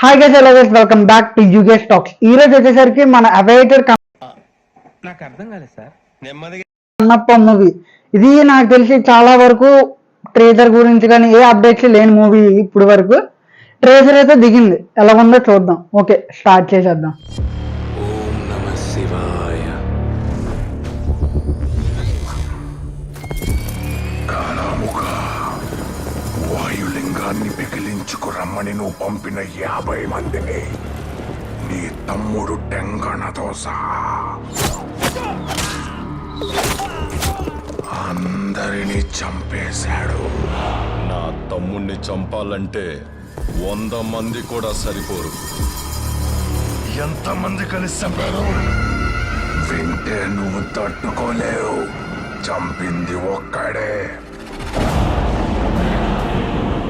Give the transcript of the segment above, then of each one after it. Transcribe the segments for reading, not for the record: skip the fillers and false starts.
Hi guys, hello guys, welcome back to యూగేస్ talks. ఈ రోజు వచ్చేసరికి మన అవైటెడ్ నాకు అర్థం కాలేదు సార్. కన్నప్ప మూవీ. ఇది నాకు తెలిసి చాలా వరకు ట్రేజర్ గురించి కానీ ఏ అప్డేట్స్ లేని మూవీ ఇప్పుడు వరకు. ట్రేజర్ అయితే దిగింది, ఎలా ఉందో చూద్దాం. ఓకే, స్టార్ట్ చేసేద్దాం. ఓం నమః శివాయ. కాలాముఖ వాయులింగాన్ని పిగిలించుకు రమ్మని నువ్వు పంపిన 50 మందిని నీ తమ్ముడు టెంగణతో సహా అందరినీ చంపేశాడు. నా తమ్ముణ్ణి చంపాలంటే 100 మంది కూడా సరిపోరు. ఎంతమంది కలిసి చంపారు? వింటే నువ్వు తట్టుకోలేవు. చంపింది ఒక్కడే,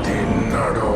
తిన్నాడు.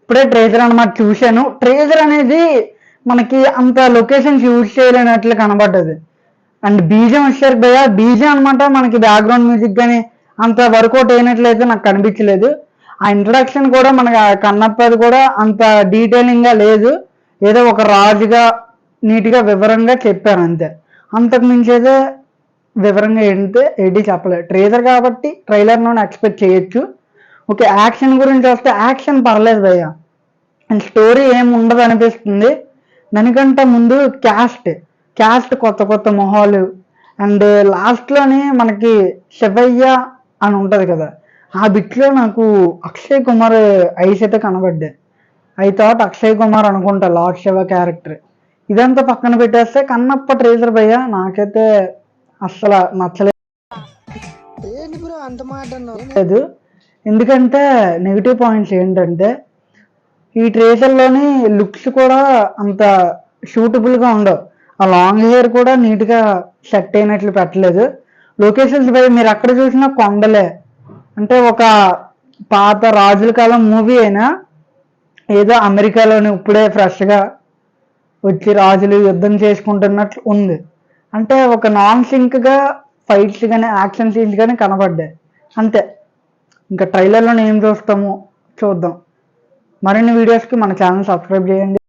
ఇప్పుడే ట్రేజర్ అనమాట చూశాను. ట్రేజర్ అనేది మనకి అంత లొకేషన్స్ యూజ్ చేయలేనట్లు కనబడ్డది. అండ్ బీజం వచ్చారు భయ, బీజం అనమాట మనకి బ్యాక్గ్రౌండ్ మ్యూజిక్ కానీ అంత వర్కౌట్ అయినట్లయితే నాకు కనిపించలేదు. ఆ ఇంట్రడక్షన్ కూడా మనకి కన్నప్పది కూడా అంత డీటెయిలింగ్గా లేదు. ఏదో ఒక రాజుగా నీట్గా వివరంగా చెప్పారు అంతే. అంతకు మించి అయితే వివరంగా ఏంటి చెప్పలేదు. ట్రేజర్ కాబట్టి ట్రైలర్లోనే ఎక్స్పెక్ట్ చేయొచ్చు. ఓకే, యాక్షన్ గురించి వస్తే యాక్షన్ పర్లేదు భయ్య. అండ్ స్టోరీ ఏమి ఉండదు అనిపిస్తుంది. దానికంటే ముందు క్యాస్ట్ కొత్త మొహాలు. అండ్ లాస్ట్లోనే మనకి శివయ్య అని ఉంటుంది కదా, ఆ బిట్లో నాకు అక్షయ్ కుమార్ ఐస్ అయితే కనబడ్డాయి. ఐ థాట్ అక్షయ్ కుమార్ అనుకుంటా లార్డ్ శివ క్యారెక్టర్. ఇదంతా పక్కన పెట్టేస్తే కన్నప్ప ట్రేజర్ భయ్య నాకైతే అస్సలు నచ్చలేదు. ఎందుకంటే నెగిటివ్ పాయింట్స్ ఏంటంటే ఈ ట్రేజర్లోని లుక్స్ కూడా అంత సూటబుల్గా ఉండవు. ఆ లాంగ్ హెయిర్ కూడా నీట్గా సెట్ అయినట్లు పెట్టలేదు. లొకేషన్స్ పై మీరు ఎక్కడ చూసినా కొండలే. అంటే ఒక పాత రాజుల కాలం మూవీ అయినా ఏదో అమెరికాలోని ఇప్పుడే ఫ్రెష్గా వచ్చి రాజులు యుద్ధం చేసుకుంటున్నట్లు ఉంది. అంటే ఒక నాన్ సింక్గా ఫైట్స్ కానీ యాక్షన్ సీన్స్ కానీ కనబడ్డాయి అంతే. ఇంకా ట్రైలర్లో ఏం చూస్తామో చూద్దాం. మరిన్ని వీడియోస్కి మన ఛానల్ సబ్స్క్రైబ్ చేయండి.